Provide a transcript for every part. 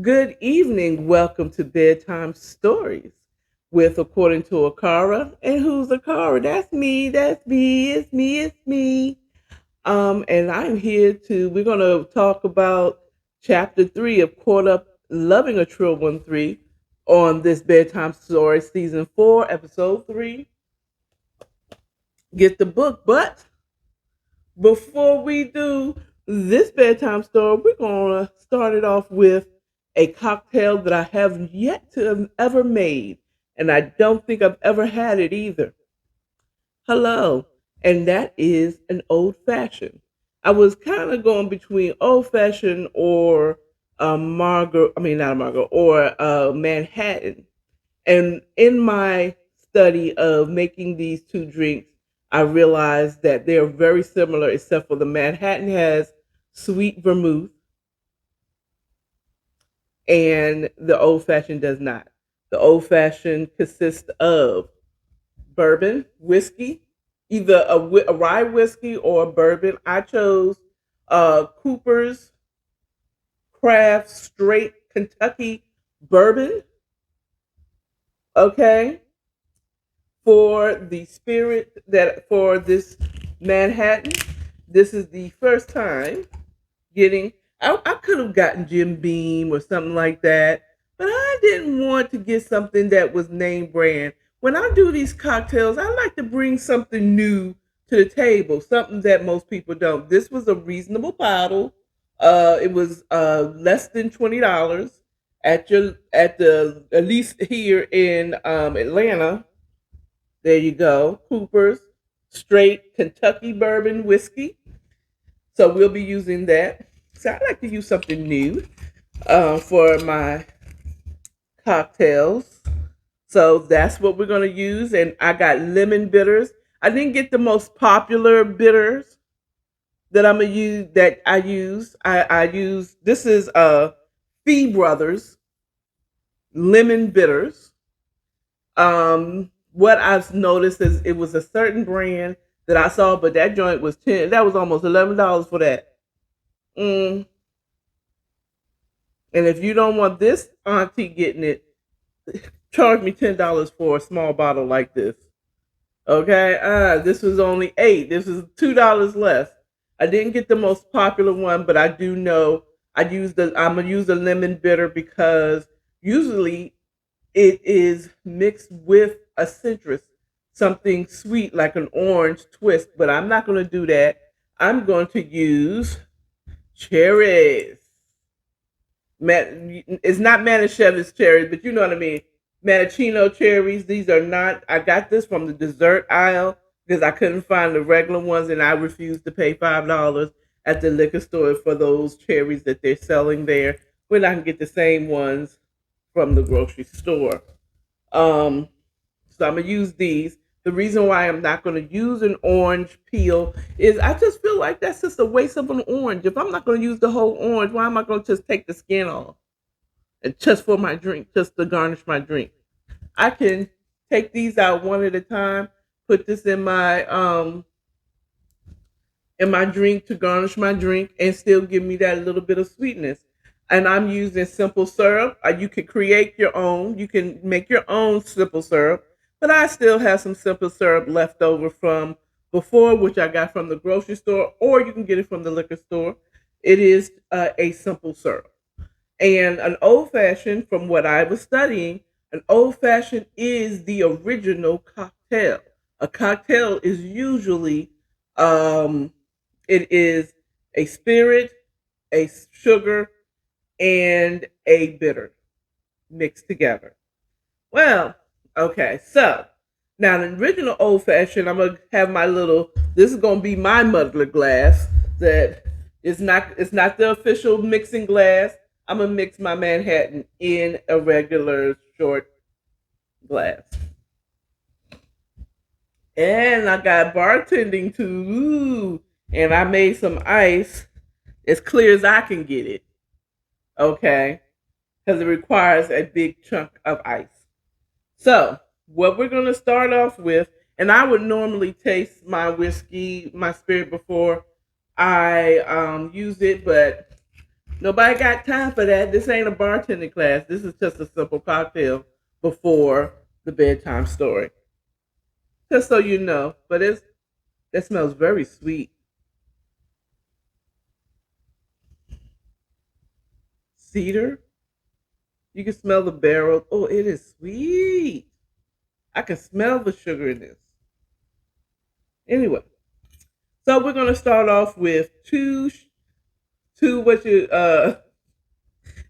Good evening. Welcome to Bedtime Stories with According to Akara. And who's Akara? That's me. That's me. It's me. It's me. And I'm here we're going to talk about chapter 3 of Caught Up Loving a Trill 1-3 on this Bedtime Story, season 4, episode 3. Get the book. But before we do this bedtime story, we're going to start it off with a cocktail that I have yet to have ever made. And I don't think I've ever had it either. Hello. And that is an old fashioned. I was kind of going between old fashioned or not a Margaret, or Manhattan. And in my study of making these two drinks, I realized that they're very similar, except for the Manhattan has sweet vermouth and the old fashioned does not. The old fashioned consists of bourbon, whiskey, either a rye whiskey or a bourbon. I chose Cooper's Craft Straight Kentucky Bourbon. Okay, for the spirit that for this Manhattan. This is the first time getting. I could have gotten Jim Beam or something like that, but I didn't want to get something that was name brand. When I do these cocktails, I like to bring something new to the table, something that most people don't. This was a reasonable bottle. It was less than $20 at least here in Atlanta. There you go. Cooper's Straight Kentucky Bourbon Whiskey. So we'll be using that. So I like to use something new for my cocktails. So that's what we're going to use. And I got lemon bitters. I didn't get the most popular bitters that I'm gonna use. That I use. I use. This is Fee Brothers lemon bitters. What I've noticed is it was a certain brand that I saw, but that joint was 10. That was almost $11 for that. Mm. And if you don't want this auntie getting it, charge me $10 for a small bottle like this. Okay, this was only 8. This is $2 less. I didn't get the most popular one, but I do know I'm gonna use the lemon bitter because usually it is mixed with a citrus, something sweet like an orange twist, but I'm not going to do that. I'm going to use cherries. It's not Manischewitz cherries, but you know what I mean. Maraschino cherries. These are not. I got this from the dessert aisle because I couldn't find the regular ones, and I refused to pay $5 at the liquor store for those cherries that they're selling there when I can get the same ones from the grocery store. Um, so I'm gonna use these. The reason why I'm not gonna use an orange peel is I just feel like that's just a waste of an orange. If I'm not gonna use the whole orange, why am I gonna just take the skin off and just for my drink, just to garnish my drink? I can take these out one at a time, put this in my drink to garnish my drink and still give me that little bit of sweetness. And I'm using simple syrup. You can create your own. You can make your own simple syrup. But I still have some simple syrup left over from before, which I got from the grocery store, or you can get it from the liquor store. It is a simple syrup. And an old fashioned, from what I was studying, an old fashioned is the original cocktail. A cocktail is usually um, it is a spirit, a sugar, and a bitter mixed together. Well, okay, so now the original old fashioned, I'm gonna have my little. This is gonna be my muddler glass. That is not. It's not the official mixing glass. I'm gonna mix my Manhattan in a regular short glass. And I got bartending too. Ooh, and I made some ice as clear as I can get it. Okay, because it requires a big chunk of ice. So, what we're going to start off with, and I would normally taste my whiskey, my spirit before I use it, but Nobody got time for that. This ain't a bartending class. This is just a simple cocktail before the bedtime story. Just so you know. But that smells very sweet. Cedar. You can smell the barrel. Oh, it is sweet. I can smell the sugar in this. Anyway, so we're gonna start off with two what you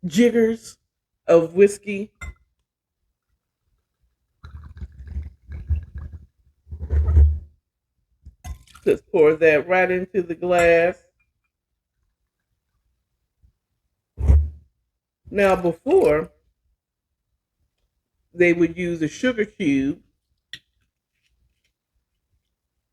jiggers of whiskey. Just pour that right into the glass. Now, before they would use a sugar cube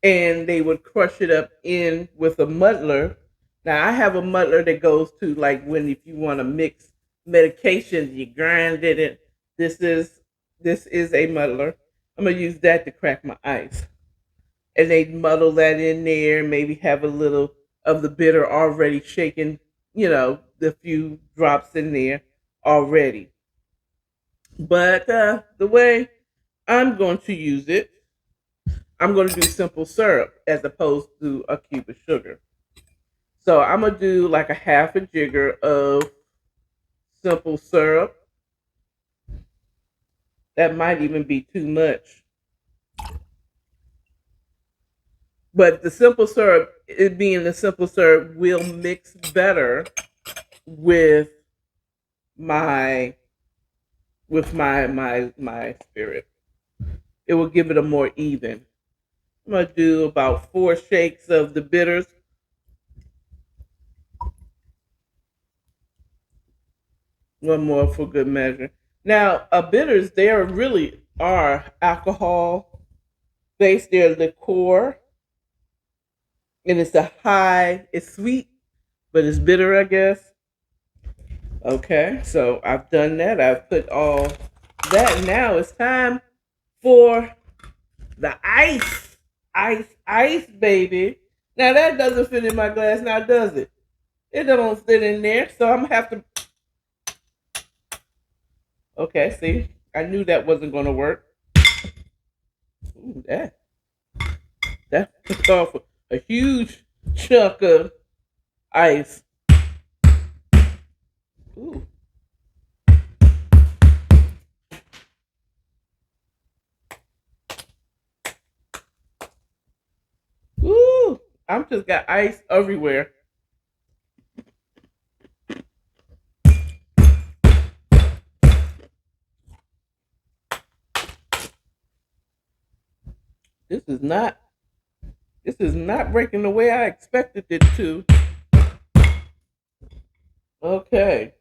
and they would crush it up in with a muddler. Now, I have a muddler that goes to like when if you want to mix medications, you grind it. And this is a muddler. I'm gonna use that to crack my ice, and they muddle that in there. Maybe have a little of the bitter already shaken. The few drops in there already. But the way I'm going to use it, I'm going to do simple syrup as opposed to a cube of sugar. So I'm going to do like a half a jigger of simple syrup. That might even be too much. But the simple syrup, it being the simple syrup, will mix better with my my spirit. It will give it a more even. I'm gonna do about 4 shakes of the bitters. One more for good measure. Now, bitters, they really are alcohol based. They're liqueur, and it's sweet, but it's bitter, I guess. Okay, so I've done that. I've put all that. Now it's time for the ice. Ice, baby. Now that doesn't fit in my glass now, does it? It don't fit in there, so I'm gonna have to. Okay, see, I knew that wasn't gonna work. Ooh, that took off a huge chunk of ice. Ooh, ooh, I'm just got ice everywhere. This is not. This is not breaking the way I expected it to. Okay.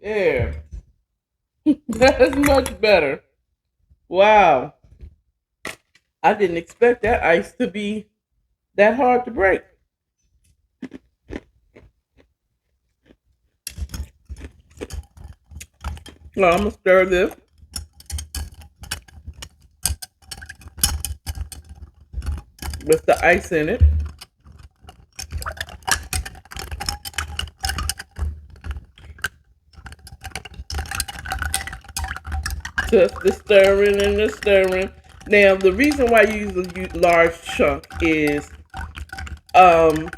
There. That's much better. Wow. I didn't expect that ice to be that hard to break. Well, I'm gonna stir this with the ice in it. Just the stirring and the stirring. Now, the reason why you use a large chunk um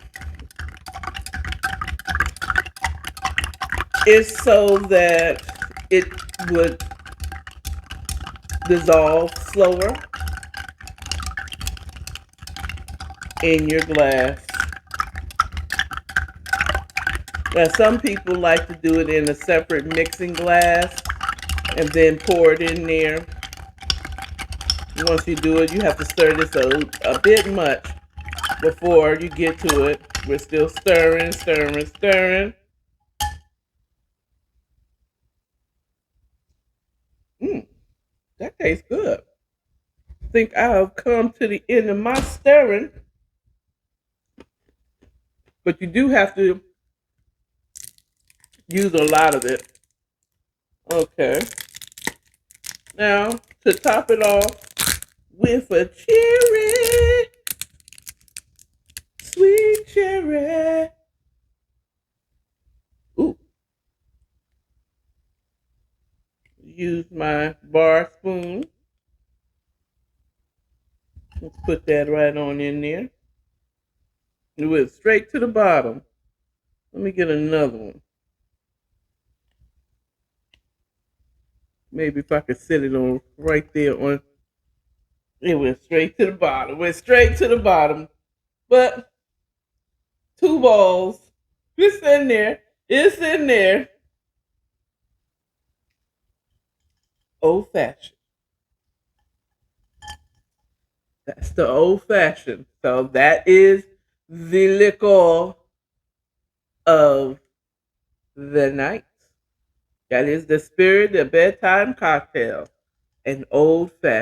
is so that it would dissolve slower in your glass. Now, some people like to do it in a separate mixing glass and then pour it in there. Once you do it, you have to stir this a bit much before you get to it. We're still stirring, stirring, stirring. Mm, that tastes good. I think I've come to the end of my stirring, but you do have to use a lot of it. Okay. Now, to top it off with a cherry, sweet cherry. Ooh, use my bar spoon. Let's put that right on in there. It went straight to the bottom. Let me get another one. Maybe if I could set it on right there on. It went straight to the bottom. Went straight to the bottom. But two balls. It's in there. It's in there. Old fashioned. That's the old fashioned. So that is the liquor of the night. That is the spirit, the bedtime cocktail, an old fashioned.